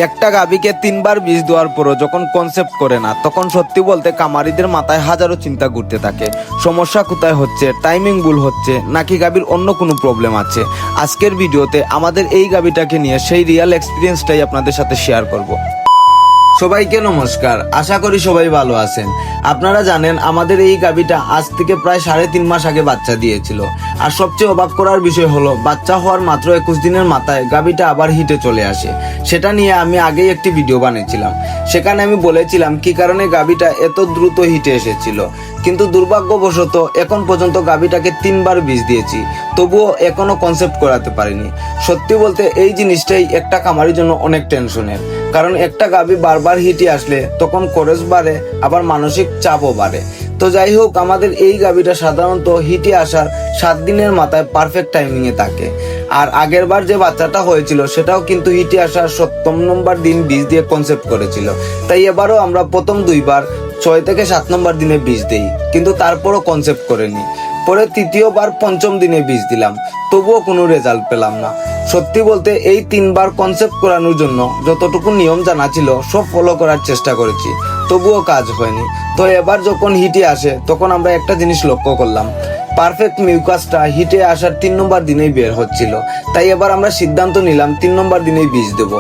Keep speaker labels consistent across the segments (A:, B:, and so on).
A: একটা গাভীকে 3বার বীজ দেওয়ার পরও যখন কনসেপ্ট করে না, তখন সত্যি বলতে কামারিদের মাথায় হাজারো চিন্তা ঘুরতে থাকে। সমস্যা কোথায় হচ্ছে, টাইমিং ভুল হচ্ছে নাকি গাভীর অন্য কোনো প্রবলেম আছে। আজকের ভিডিওতে আমাদের এই গাভীটাকে নিয়ে সেই রিয়েল এক্সপিরিয়েন্সটাই আপনাদের সাথে শেয়ার করব। সবাইকে নমস্কার, আশা করি সবাই ভালো আছেন। আপনারা জানেন আমাদের এই গাভীটা আজ থেকে প্রায় 3.5 মাস আগে বাচ্চা দিয়েছিল। আর সবচেয়ে অবাক করার বিষয় হলো, বাচ্চা হওয়ার মাত্র 21 দিনের মাথায় গাভীটা আবার হিটে চলে আসে। সেটা নিয়ে আমি আগেই একটি ভিডিও বানিয়েছিলাম। সেখানে আমি বলেছিলাম কি কারণে গাভীটা এত দ্রুত হিটে এসেছিল। কিন্তু দুর্ভাগ্যবশত এখন পর্যন্ত গাভীটাকে 3বার বীজ দিয়েছি, তবুও এখনো কনসেপ্ট করাতে পারিনি। সত্যি বলতে এই জিনিসটাই একটা খামারির জন্য অনেক টেনশনের, কারণ একটা গাভী বারবার হিটে আসলে তখন খরচ বাড়ে, আবার মানসিক চাপও বাড়ে। তো যাই হোক, আমাদের এই গাভীটা সাধারণত হিটে আসার 7 দিনের মাথায় পারফেক্ট টাইমিংয়ে থাকে। আর আগের বার যে বাচ্চাটা হয়েছিল সেটাও কিন্তু হিটে আসার 7ম নম্বর দিন বীজ দিয়ে কনসেপ্ট করেছিল। তাই এবারও আমরা প্রথম 2বার 6 থেকে 7 নম্বর দিনে বীজ দেই, কিন্তু তারপরও কনসেপ্ট করেনি। পরে তৃতীয়বার 5ম দিনে বীজ দিলাম, তবুও কোনো রেজাল্ট পেলাম না। সত্যি বলতে এই 3বার কনসেপ্ট করানোর জন্য যতটুকু নিয়ম জানা ছিল সব ফলো করার চেষ্টা করেছি, তবুও কাজ হয়নি। তো এবার যখন হিটে আসে তখন আমরা একটা জিনিস লক্ষ্য করলাম, পারফেক্ট মিউকাসটা হিটে আসার 3 নম্বর দিনেই বের হচ্ছিল। তাই এবার আমরা সিদ্ধান্ত নিলাম 3 নম্বর দিনেই বীজ দেব।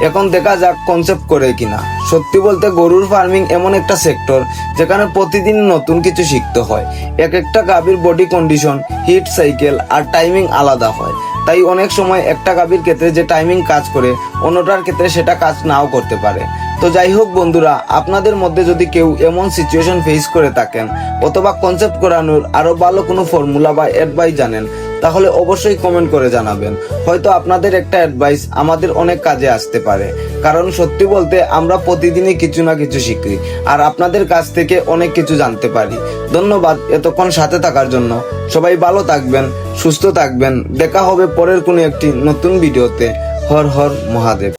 A: এখন দেখা যাক কনসেপ্ট করে কিনা। সত্যি বলতে গরুর ফার্মিং এমন একটা সেক্টর যেখানে প্রতিদিন নতুন কিছু শিখতে হয়। এক একটা গাভীর বডি কন্ডিশন, হিট সাইকেল আর টাইমিং আলাদা হয়। তাই অনেক সময় একটা গাভীর ক্ষেত্রে যে টাইমিং কাজ করে, অন্যটার ক্ষেত্রে সেটা কাজ নাও করতে পারে। তো যাই হোক বন্ধুরা, আপনাদের মধ্যে যদি কেউ এমন সিচুয়েশন ফেস করে থাকেন অথবা কনসেপ্ট করানোর আরো ভালো কোনো ফর্মুলা বা অ্যাডভাইস জানেন, তাহলে অবশ্যই কমেন্ট করে জানাবেন। হয়তো আপনাদের একটা অ্যাডভাইস আমাদের অনেক কাজে আসতে পারে, কারণ সত্যি বলতে আমরা প্রতিদিনই কিছু না কিছু শিখি আর আপনাদের কাছ থেকে অনেক কিছু জানতে পারি। ধন্যবাদ এতক্ষণ সাথে থাকার জন্য। সবাই ভালো থাকবেন, সুস্থ থাকবেন। দেখা হবে পরের কোনো একটি নতুন ভিডিওতে। হর হর মহাদেব।